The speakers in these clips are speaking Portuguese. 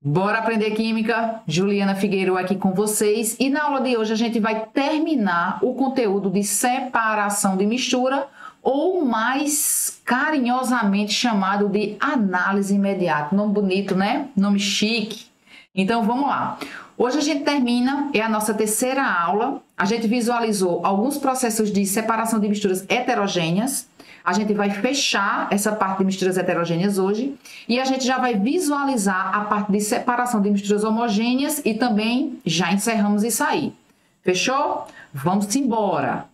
Bora aprender química? Juliana Figueiredo aqui com vocês. E na aula de hoje a gente vai terminar o conteúdo de separação de mistura, ou mais carinhosamente chamado de análise imediata. Nome bonito, né? Nome chique. Então vamos lá. Hoje a gente termina, é a nossa terceira aula. A gente visualizou alguns processos de separação de misturas heterogêneas. A gente vai fechar essa parte de misturas heterogêneas hoje e a gente já vai visualizar a parte de separação de misturas homogêneas e também já encerramos isso aí. Fechou? Vamos embora!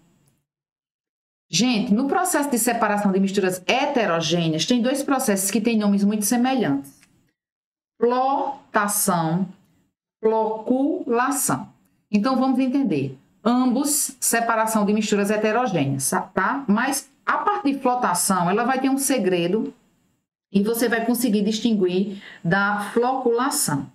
Gente, no processo de separação de misturas heterogêneas, tem dois processos que têm nomes muito semelhantes. Flotação, floculação. Então, vamos entender. Ambos, separação de misturas heterogêneas, tá? Mas a parte de flotação, ela vai ter um segredo e você vai conseguir distinguir da floculação.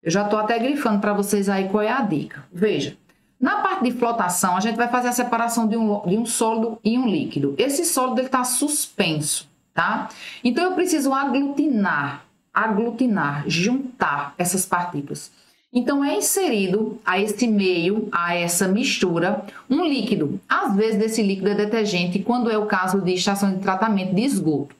Eu já estou até grifando para vocês aí qual é a dica. Veja, na parte de flotação, a gente vai fazer a separação de um sólido e um líquido. Esse sólido está suspenso, tá? Então, eu preciso aglutinar, juntar essas partículas. Então, é inserido a esse meio, a essa mistura, um líquido. Às vezes, desse líquido é detergente, quando é o caso de estação de tratamento de esgoto.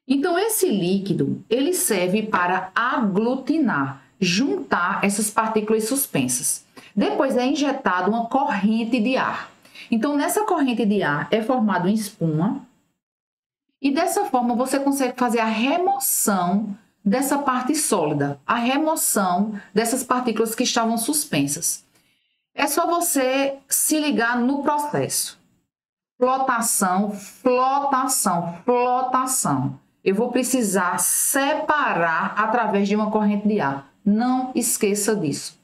Então, esse líquido, ele serve para aglutinar, juntar essas partículas suspensas. Depois é injetado uma corrente de ar. Então, nessa corrente de ar é formado uma espuma. E dessa forma, você consegue fazer a remoção dessa parte sólida, a remoção dessas partículas que estavam suspensas. É só você se ligar no processo. Flotação, flotação, flotação. Eu vou precisar separar através de uma corrente de ar. Não esqueça disso.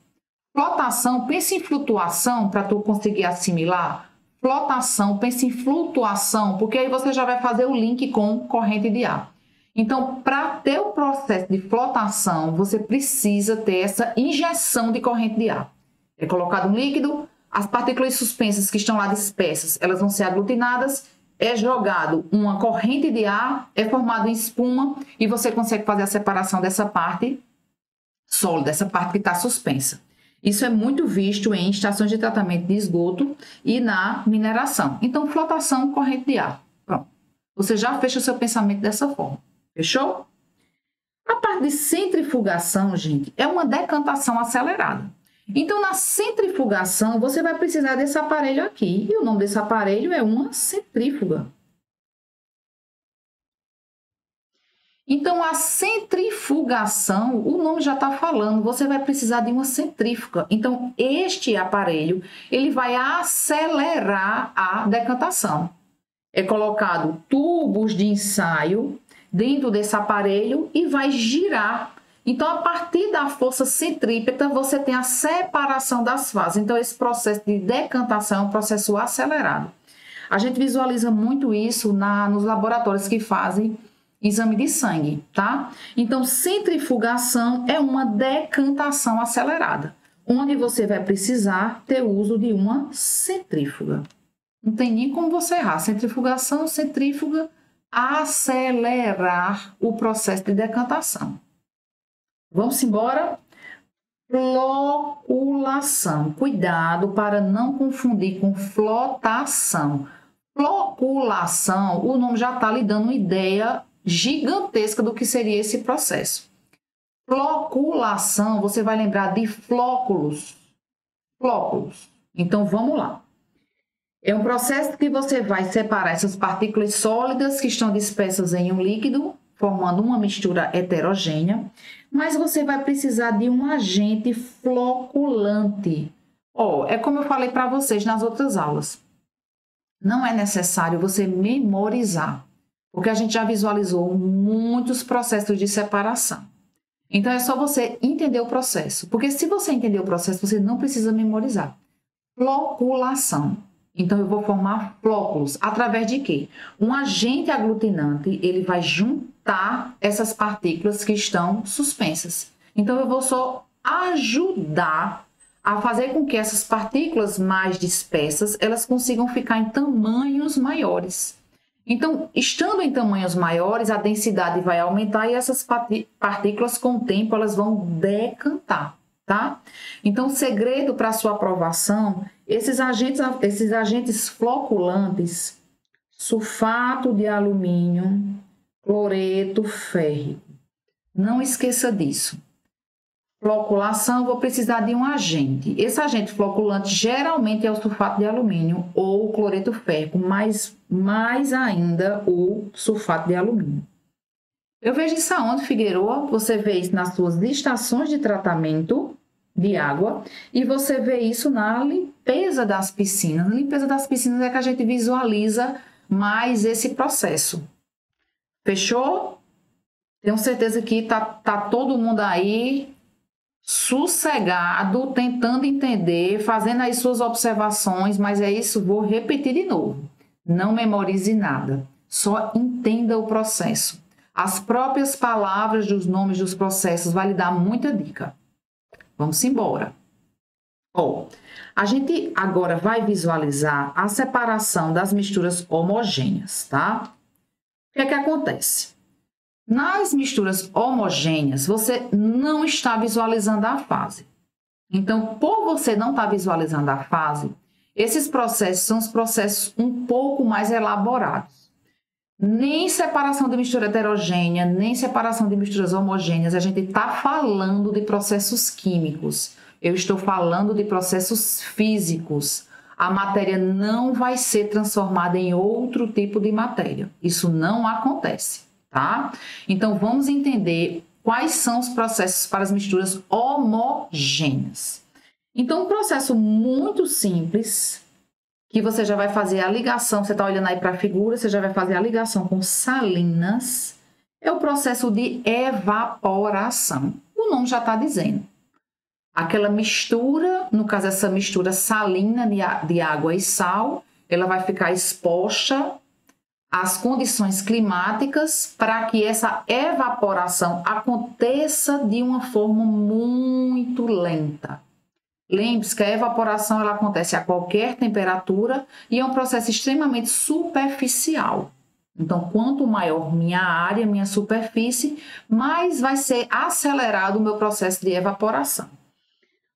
Flotação, pense em flutuação para tu conseguir assimilar. Flotação, pense em flutuação, porque aí você já vai fazer o link com corrente de ar. Então, para ter o processo de flotação, você precisa ter essa injeção de corrente de ar. É colocado um líquido, as partículas suspensas que estão lá dispersas, elas vão ser aglutinadas, é jogado uma corrente de ar, é formado em espuma e você consegue fazer a separação dessa parte sólida, essa parte que está suspensa. Isso é muito visto em estações de tratamento de esgoto e na mineração. Então, flotação, corrente de ar. Pronto. Você já fecha o seu pensamento dessa forma. Fechou? A parte de centrifugação, gente, é uma decantação acelerada. Então, na centrifugação, você vai precisar desse aparelho aqui. E o nome desse aparelho é uma centrífuga. Então, a centrifugação, o nome já está falando, você vai precisar de uma centrífuga. Então, este aparelho, ele vai acelerar a decantação. É colocado tubos de ensaio dentro desse aparelho e vai girar. Então, a partir da força centrípeta, você tem a separação das fases. Então, esse processo de decantação é um processo acelerado. A gente visualiza muito isso nos laboratórios que fazem exame de sangue, tá? Então, centrifugação é uma decantação acelerada, onde você vai precisar ter uso de uma centrífuga. Não tem nem como você errar. Centrifugação, centrífuga, acelerar o processo de decantação. Vamos embora? Floculação. Cuidado para não confundir com flotação. Floculação, o nome já está lhe dando uma ideia gigantesca do que seria esse processo. Floculação, você vai lembrar de flóculos. Flóculos. Então, vamos lá. É um processo que você vai separar essas partículas sólidas que estão dispersas em um líquido, formando uma mistura heterogênea, mas você vai precisar de um agente floculante. É como eu falei para vocês nas outras aulas. Não é necessário você memorizar, porque a gente já visualizou muitos processos de separação. Então, é só você entender o processo, porque se você entender o processo, você não precisa memorizar. Floculação. Então, eu vou formar flóculos. Através de quê? Um agente aglutinante, ele vai juntar essas partículas que estão suspensas. Então, eu vou só ajudar a fazer com que essas partículas mais dispersas, elas consigam ficar em tamanhos maiores. Então, estando em tamanhos maiores, a densidade vai aumentar e essas partículas, com o tempo, elas vão decantar, tá? Então, o segredo para a sua aprovação, esses agentes floculantes, sulfato de alumínio, cloreto férrico. Não esqueça disso. Floculação, vou precisar de um agente. Esse agente floculante geralmente é o sulfato de alumínio ou o cloreto férrico, mas mais ainda o sulfato de alumínio. Eu vejo isso aonde, Figueiredo? Você vê isso nas suas estações de tratamento de água e você vê isso na limpeza das piscinas. Na limpeza das piscinas é que a gente visualiza mais esse processo. Fechou? Tenho certeza que tá todo mundo aí sossegado, tentando entender, fazendo as suas observações, mas é isso, vou repetir de novo. Não memorize nada, só entenda o processo. As próprias palavras dos nomes dos processos vai lhe dar muita dica. Vamos embora. A gente agora vai visualizar a separação das misturas homogêneas, tá? O que é que acontece? Nas misturas homogêneas, você não está visualizando a fase. Então, por você não estar visualizando a fase, esses processos são os processos um pouco mais elaborados. Nem separação de mistura heterogênea, nem separação de misturas homogêneas, a gente está falando de processos químicos. Eu estou falando de processos físicos. A matéria não vai ser transformada em outro tipo de matéria. Isso não acontece. Tá? Então, vamos entender quais são os processos para as misturas homogêneas. Então, um processo muito simples, que você já vai fazer a ligação, você está olhando aí para a figura, você já vai fazer a ligação com salinas, é o processo de evaporação. O nome já está dizendo. Aquela mistura, no caso essa mistura salina de água e sal, ela vai ficar exposta as condições climáticas para que essa evaporação aconteça de uma forma muito lenta. Lembre-se que a evaporação ela acontece a qualquer temperatura e é um processo extremamente superficial. Então, quanto maior minha área, minha superfície, mais vai ser acelerado o meu processo de evaporação.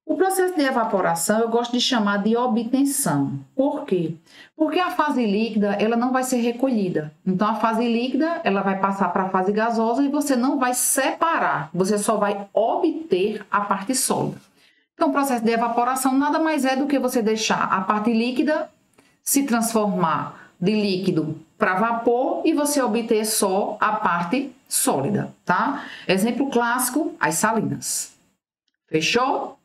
O processo de evaporação eu gosto de chamar de obtenção. Por quê? Porque a fase líquida ela não vai ser recolhida. Então, a fase líquida ela vai passar para a fase gasosa e você não vai separar, você só vai obter a parte sólida. Então, o processo de evaporação nada mais é do que você deixar a parte líquida se transformar de líquido para vapor e você obter só a parte sólida, tá? Exemplo clássico, as salinas. Fechou?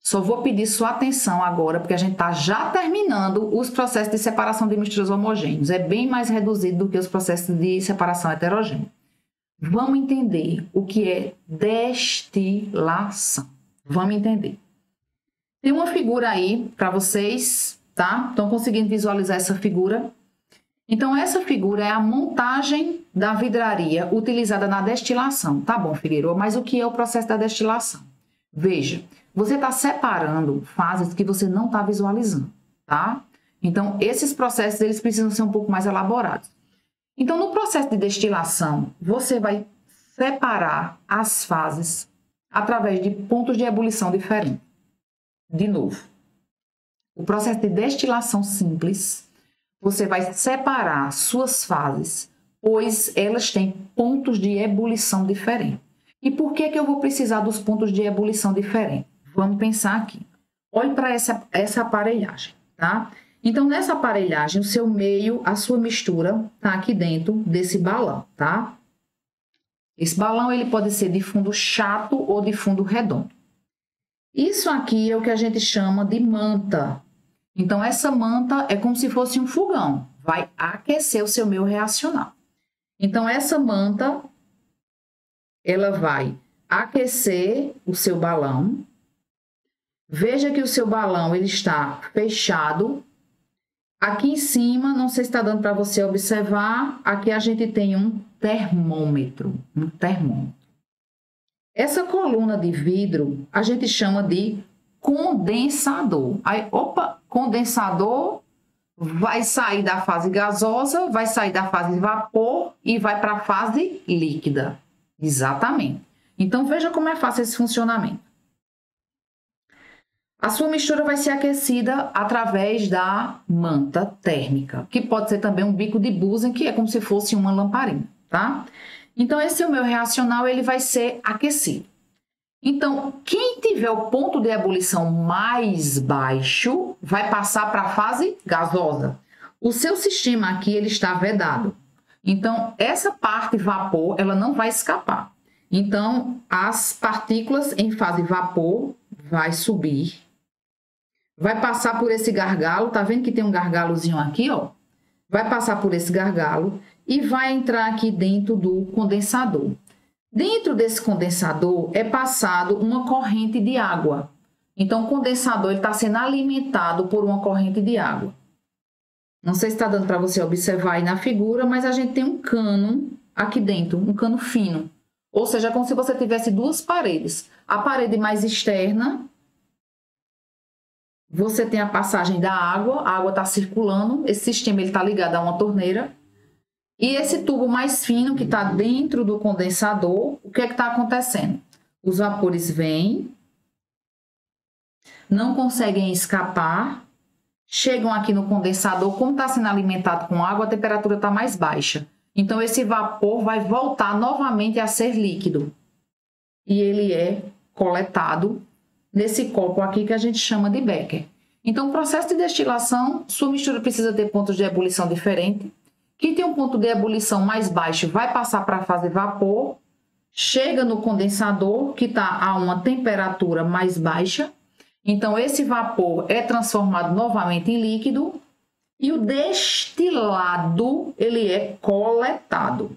Só vou pedir sua atenção agora, porque a gente está já terminando os processos de separação de misturas homogêneas. É bem mais reduzido do que os processos de separação heterogênea. Vamos entender o que é destilação. Vamos entender. Tem uma figura aí para vocês, tá? Estão conseguindo visualizar essa figura? Então, essa figura é a montagem da vidraria utilizada na destilação. Tá bom, Figueiredo, mas o que é o processo da destilação? Veja, você está separando fases que você não está visualizando, tá? Então, esses processos, eles precisam ser um pouco mais elaborados. Então, no processo de destilação, você vai separar as fases através de pontos de ebulição diferentes. De novo, o processo de destilação simples, você vai separar suas fases, pois elas têm pontos de ebulição diferentes. E por que eu vou precisar dos pontos de ebulição diferentes? Vamos pensar aqui. Olhe para essa aparelhagem, tá? Então, nessa aparelhagem, o seu meio, a sua mistura, tá aqui dentro desse balão, tá? Esse balão, ele pode ser de fundo chato ou de fundo redondo. Isso aqui é o que a gente chama de manta. Então, essa manta é como se fosse um fogão. Vai aquecer o seu meio reacional. Então, essa manta, ela vai aquecer o seu balão. Veja que o seu balão ele está fechado. Aqui em cima, não sei se está dando para você observar, aqui a gente tem um termômetro. Essa coluna de vidro a gente chama de condensador. Aí, opa, condensador, vai sair da fase gasosa, vai sair da fase de vapor e vai para a fase líquida. Exatamente. Então, veja como é fácil esse funcionamento. A sua mistura vai ser aquecida através da manta térmica, que pode ser também um bico de Bunsen, que é como se fosse uma lamparina, tá? Então, esse é o meu reacional, ele vai ser aquecido. Então, quem tiver o ponto de ebulição mais baixo vai passar para a fase gasosa. O seu sistema aqui ele está vedado. Então, essa parte vapor ela não vai escapar. Então, as partículas em fase vapor vai subir, vai passar por esse gargalo, tá vendo que tem um gargalozinho aqui, ó? Vai passar por esse gargalo e vai entrar aqui dentro do condensador. Dentro desse condensador é passado uma corrente de água. Então, o condensador está sendo alimentado por uma corrente de água. Não sei se está dando para você observar aí na figura, mas a gente tem um cano aqui dentro, um cano fino. Ou seja, é como se você tivesse duas paredes. A parede mais externa, você tem a passagem da água, a água está circulando, esse sistema está ligado a uma torneira. E esse tubo mais fino que está dentro do condensador, o que é que está acontecendo? Os vapores vêm, não conseguem escapar, chegam aqui no condensador, como está sendo alimentado com água, a temperatura está mais baixa. Então, esse vapor vai voltar novamente a ser líquido. E ele é coletado nesse copo aqui que a gente chama de becker. Então, o processo de destilação, sua mistura precisa ter pontos de ebulição diferentes. Quem tem um ponto de ebulição mais baixo vai passar para a fase vapor, chega no condensador, que está a uma temperatura mais baixa. Então, esse vapor é transformado novamente em líquido e o destilado, ele é coletado.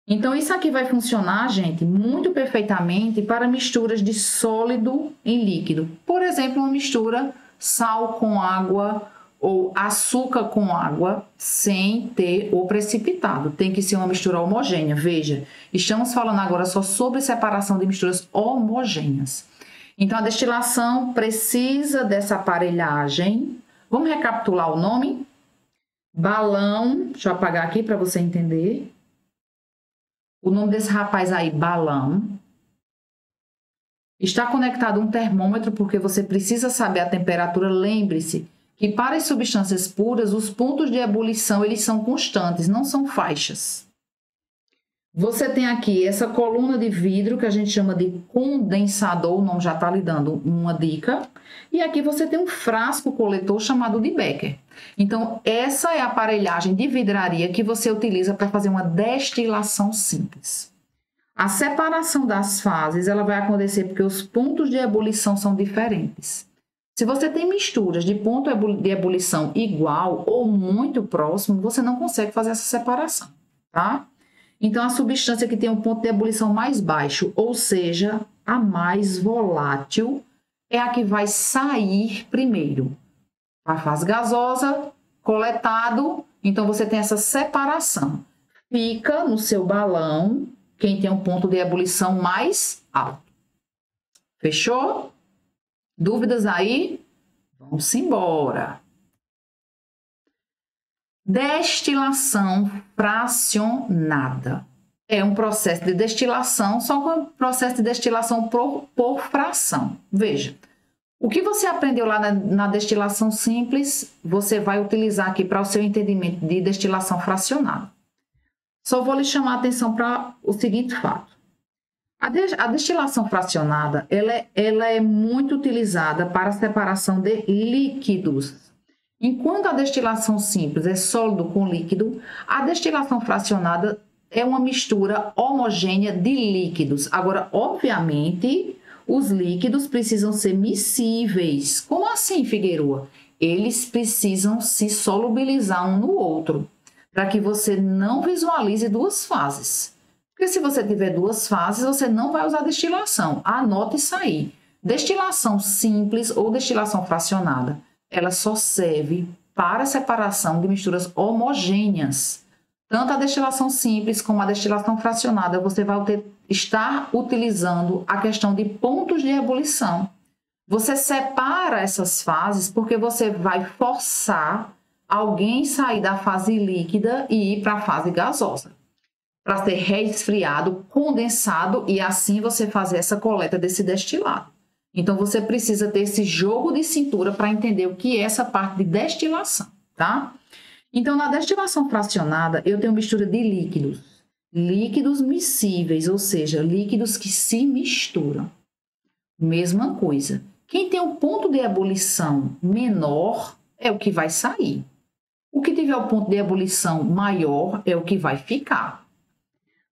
Então, isso aqui vai funcionar, gente, muito perfeitamente para misturas de sólido em líquido. Por exemplo, uma mistura sal com água ou açúcar com água sem ter o precipitado. Tem que ser uma mistura homogênea. Veja, estamos falando agora só sobre separação de misturas homogêneas. Então, a destilação precisa dessa aparelhagem. Vamos recapitular o nome? Balão, deixa eu apagar aqui para você entender. O nome desse rapaz aí, balão. Está conectado a um termômetro porque você precisa saber a temperatura. Lembre-se que para as substâncias puras, os pontos de ebulição eles são constantes, não são faixas. Você tem aqui essa coluna de vidro que a gente chama de condensador, o nome já está lhe dando uma dica. E aqui você tem um frasco coletor chamado de becker. Então, essa é a aparelhagem de vidraria que você utiliza para fazer uma destilação simples. A separação das fases ela vai acontecer porque os pontos de ebulição são diferentes. Se você tem misturas de ponto de ebulição igual ou muito próximo, você não consegue fazer essa separação, tá? Então, a substância que tem um ponto de ebulição mais baixo, ou seja, a mais volátil, é a que vai sair primeiro. A fase gasosa, coletado, então você tem essa separação. Fica no seu balão quem tem um ponto de ebulição mais alto. Fechou? Dúvidas aí? Vamos embora. Destilação fracionada. É um processo de destilação, só que é um processo de destilação por fração. Veja, o que você aprendeu lá na destilação simples, você vai utilizar aqui para o seu entendimento de destilação fracionada. Só vou lhe chamar a atenção para o seguinte fato. A destilação fracionada, ela é muito utilizada para a separação de líquidos. Enquanto a destilação simples é sólido com líquido, a destilação fracionada é uma mistura homogênea de líquidos. Agora, obviamente, os líquidos precisam ser miscíveis. Como assim, Figueroa? Eles precisam se solubilizar um no outro, para que você não visualize duas fases. Porque se você tiver duas fases, você não vai usar destilação. Anote isso aí. Destilação simples ou destilação fracionada, ela só serve para a separação de misturas homogêneas. Tanto a destilação simples como a destilação fracionada, você vai estar utilizando a questão de pontos de ebulição. Você separa essas fases porque você vai forçar alguém sair da fase líquida e ir para a fase gasosa, para ser resfriado, condensado e assim você fazer essa coleta desse destilado. Então, você precisa ter esse jogo de cintura para entender o que é essa parte de destilação, tá? Então, na destilação fracionada, eu tenho mistura de líquidos. Líquidos miscíveis, ou seja, líquidos que se misturam. Mesma coisa. Quem tem um ponto de ebulição menor é o que vai sair. O que tiver o ponto de ebulição maior é o que vai ficar.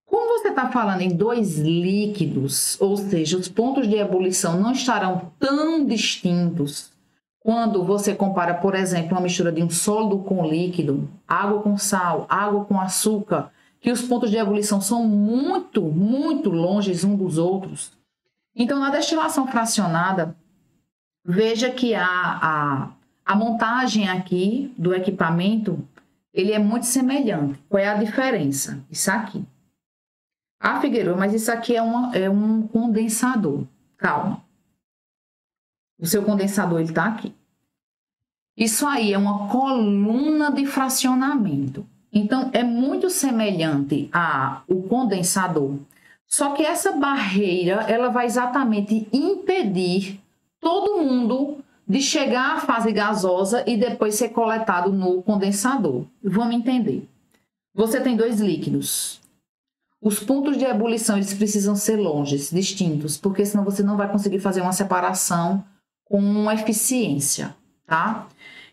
Como você está falando em dois líquidos, ou seja, os pontos de ebulição não estarão tão distintos quando você compara, por exemplo, uma mistura de um sólido com líquido, água com sal, água com açúcar, que os pontos de ebulição são muito, muito longe uns dos outros. Então, na destilação fracionada, veja que a montagem aqui do equipamento, ele é muito semelhante. Qual é a diferença? Isso aqui. Ah, Figueiredo, mas isso aqui é um condensador. Calma. O seu condensador está aqui. Isso aí é uma coluna de fracionamento. Então, é muito semelhante ao condensador. Só que essa barreira, ela vai exatamente impedir todo mundo de chegar à fase gasosa e depois ser coletado no condensador. Vamos entender. Você tem dois líquidos. Os pontos de ebulição eles precisam ser longes, distintos, porque senão você não vai conseguir fazer uma separação com eficiência, tá?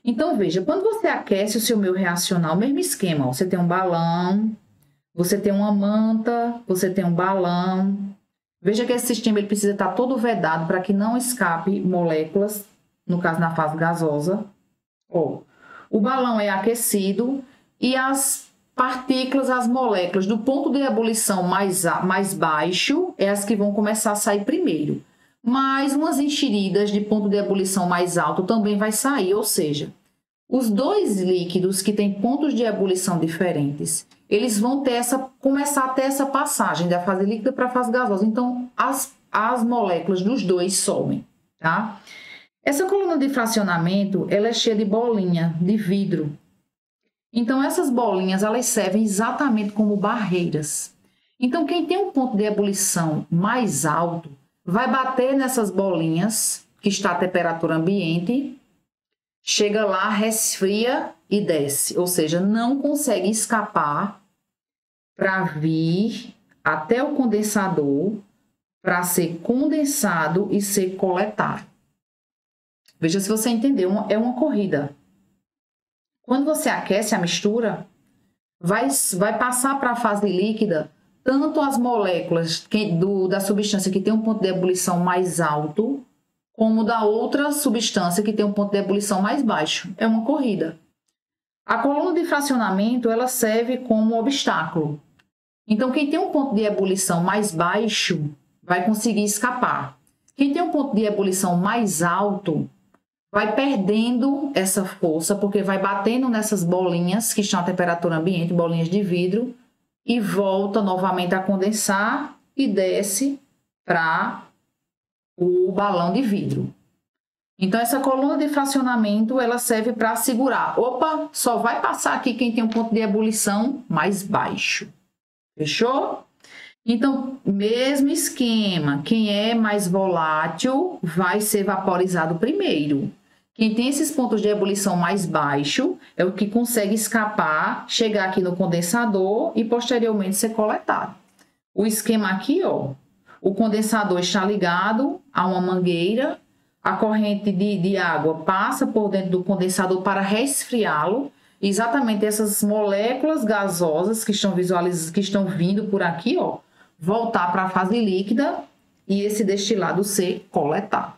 Então, veja, quando você aquece o seu meio reacional, mesmo esquema, ó, você tem um balão, você tem uma manta, você tem um balão. Veja que esse sistema ele precisa estar todo vedado para que não escape moléculas, no caso na fase gasosa. Ó, o balão é aquecido e as partículas, as moléculas do ponto de ebulição mais baixo é as que vão começar a sair primeiro. Mas umas enxeridas de ponto de ebulição mais alto também vai sair, ou seja, os dois líquidos que têm pontos de ebulição diferentes, eles vão começar a ter essa passagem da fase líquida para a fase gasosa. Então, as moléculas dos dois somem, tá? Essa coluna de fracionamento, ela é cheia de bolinha, de vidro. Então, essas bolinhas, elas servem exatamente como barreiras. Então, quem tem um ponto de ebulição mais alto, vai bater nessas bolinhas, que está a temperatura ambiente, chega lá, resfria e desce. Ou seja, não consegue escapar para vir até o condensador, para ser condensado e ser coletado. Veja se você entendeu, é uma corrida. Quando você aquece a mistura, vai passar para a fase líquida tanto as moléculas da substância que tem um ponto de ebulição mais alto, como da outra substância que tem um ponto de ebulição mais baixo. É uma corrida. A coluna de fracionamento, ela serve como obstáculo. Então, quem tem um ponto de ebulição mais baixo vai conseguir escapar. Quem tem um ponto de ebulição mais alto vai perdendo essa força, porque vai batendo nessas bolinhas que estão a temperatura ambiente, bolinhas de vidro, e volta novamente a condensar e desce para o balão de vidro. Então, essa coluna de fracionamento, ela serve para segurar. Opa, só vai passar aqui quem tem um ponto de ebulição mais baixo. Fechou? Então, mesmo esquema. Quem é mais volátil vai ser vaporizado primeiro. Quem tem esses pontos de ebulição mais baixo é o que consegue escapar, chegar aqui no condensador e posteriormente ser coletado. O esquema aqui, ó, o condensador está ligado a uma mangueira, a corrente de água passa por dentro do condensador para resfriá-lo. Exatamente essas moléculas gasosas que estão vindo por aqui, ó, voltar para a fase líquida e esse destilado ser coletado.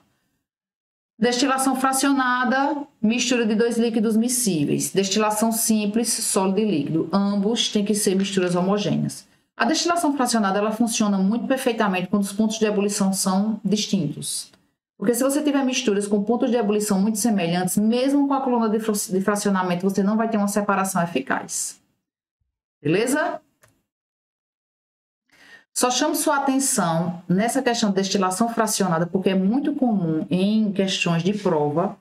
Destilação fracionada, mistura de dois líquidos miscíveis. Destilação simples, sólido e líquido. Ambos têm que ser misturas homogêneas. A destilação fracionada ela funciona muito perfeitamente quando os pontos de ebulição são distintos. Porque se você tiver misturas com pontos de ebulição muito semelhantes, mesmo com a coluna de fracionamento, você não vai ter uma separação eficaz. Beleza? Só chamo sua atenção nessa questão de destilação fracionada, porque é muito comum em questões de prova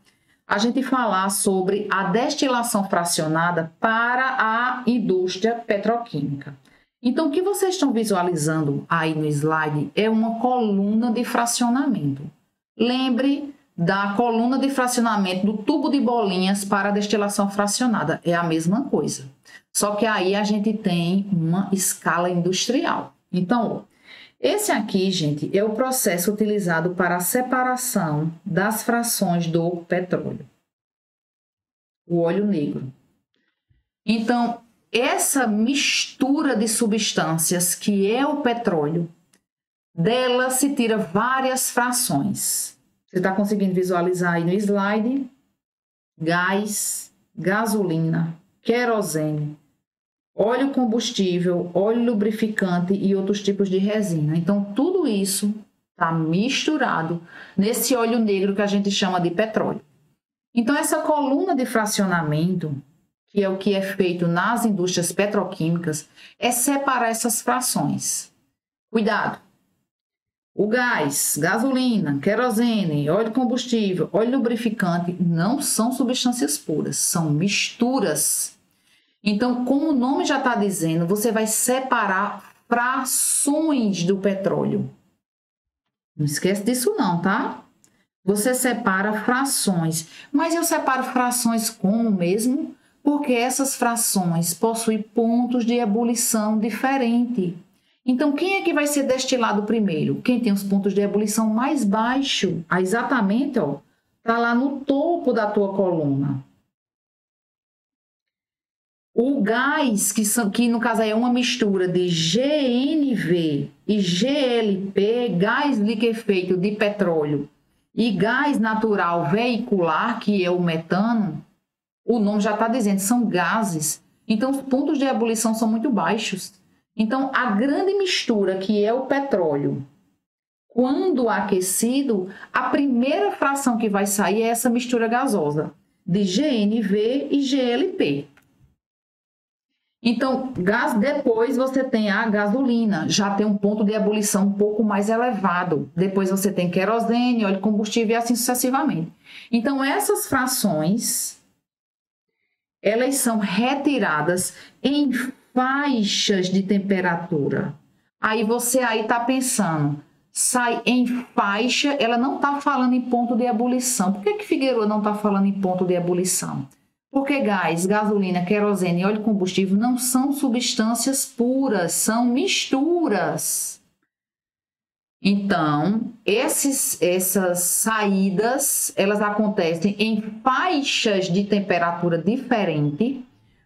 a gente falar sobre a destilação fracionada para a indústria petroquímica. Então, o que vocês estão visualizando aí no slide é uma coluna de fracionamento. Lembre da coluna de fracionamento do tubo de bolinhas para a destilação fracionada. É a mesma coisa. Só que aí a gente tem uma escala industrial. Então, esse aqui, gente, é o processo utilizado para a separação das frações do petróleo. O óleo negro. Então, essa mistura de substâncias que é o petróleo, dela se tira várias frações. Você está conseguindo visualizar aí no slide? Gás, gasolina, querosene, óleo combustível, óleo lubrificante e outros tipos de resina. Então, tudo isso está misturado nesse óleo negro que a gente chama de petróleo. Então, essa coluna de fracionamento, que é o que é feito nas indústrias petroquímicas, é separar essas frações. Cuidado! O gás, gasolina, querosene, óleo combustível, óleo lubrificante não são substâncias puras, são misturas. Então, como o nome já está dizendo, você vai separar frações do petróleo. Não esquece disso não, tá? Você separa frações. Mas eu separo frações como mesmo? Porque essas frações possuem pontos de ebulição diferentes. Então, quem é que vai ser destilado primeiro? Quem tem os pontos de ebulição mais baixos. Ah, exatamente, ó, tá lá no topo da tua coluna. O gás, que no caso aí é uma mistura de GNV e GLP, gás liquefeito de petróleo, e gás natural veicular, que é o metano, o nome já está dizendo, são gases. Então, os pontos de ebulição são muito baixos. Então, a grande mistura, que é o petróleo, quando aquecido, a primeira fração que vai sair é essa mistura gasosa de GNV e GLP. Então, depois você tem a gasolina, já tem um ponto de ebulição um pouco mais elevado. Depois você tem querosene, óleo combustível e assim sucessivamente. Então, essas frações, elas são retiradas em faixas de temperatura. Aí você aí está pensando, sai em faixa, ela não está falando em ponto de ebulição. Por que Figueiredo não está falando em ponto de ebulição? Porque gás, gasolina, querosene e óleo combustível não são substâncias puras, são misturas. Então, essas saídas, elas acontecem em faixas de temperatura diferente,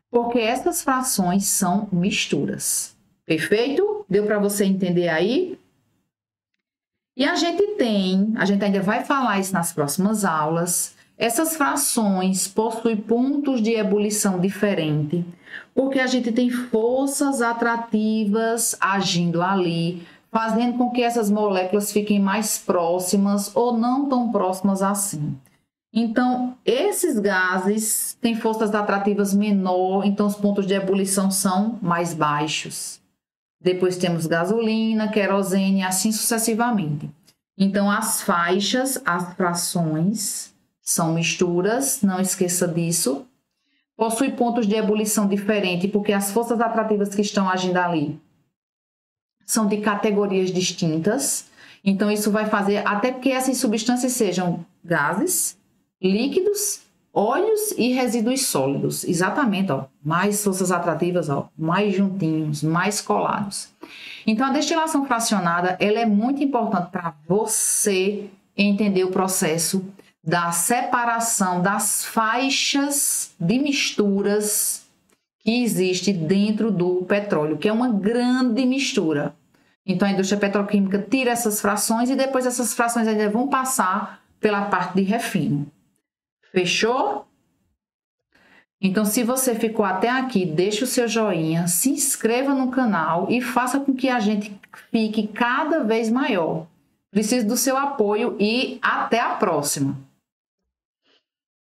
porque essas frações são misturas. Perfeito? Deu para você entender aí? E a gente ainda vai falar isso nas próximas aulas. Essas frações possuem pontos de ebulição diferentes, porque a gente tem forças atrativas agindo ali, fazendo com que essas moléculas fiquem mais próximas ou não tão próximas assim. Então, esses gases têm forças atrativas menor, então os pontos de ebulição são mais baixos. Depois temos gasolina, querosene, assim sucessivamente. Então, as faixas, as frações, são misturas, não esqueça disso. Possui pontos de ebulição diferentes, porque as forças atrativas que estão agindo ali são de categorias distintas. Então, isso vai fazer até que essas substâncias sejam gases, líquidos, óleos e resíduos sólidos. Exatamente, ó, mais forças atrativas, ó, mais juntinhos, mais colados. Então, a destilação fracionada, ela é muito importante para você entender o processo da separação das faixas de misturas que existe dentro do petróleo, que é uma grande mistura. Então, a indústria petroquímica tira essas frações e depois essas frações ainda vão passar pela parte de refino. Fechou? Então, se você ficou até aqui, deixe o seu joinha, se inscreva no canal e faça com que a gente fique cada vez maior. Preciso do seu apoio e até a próxima!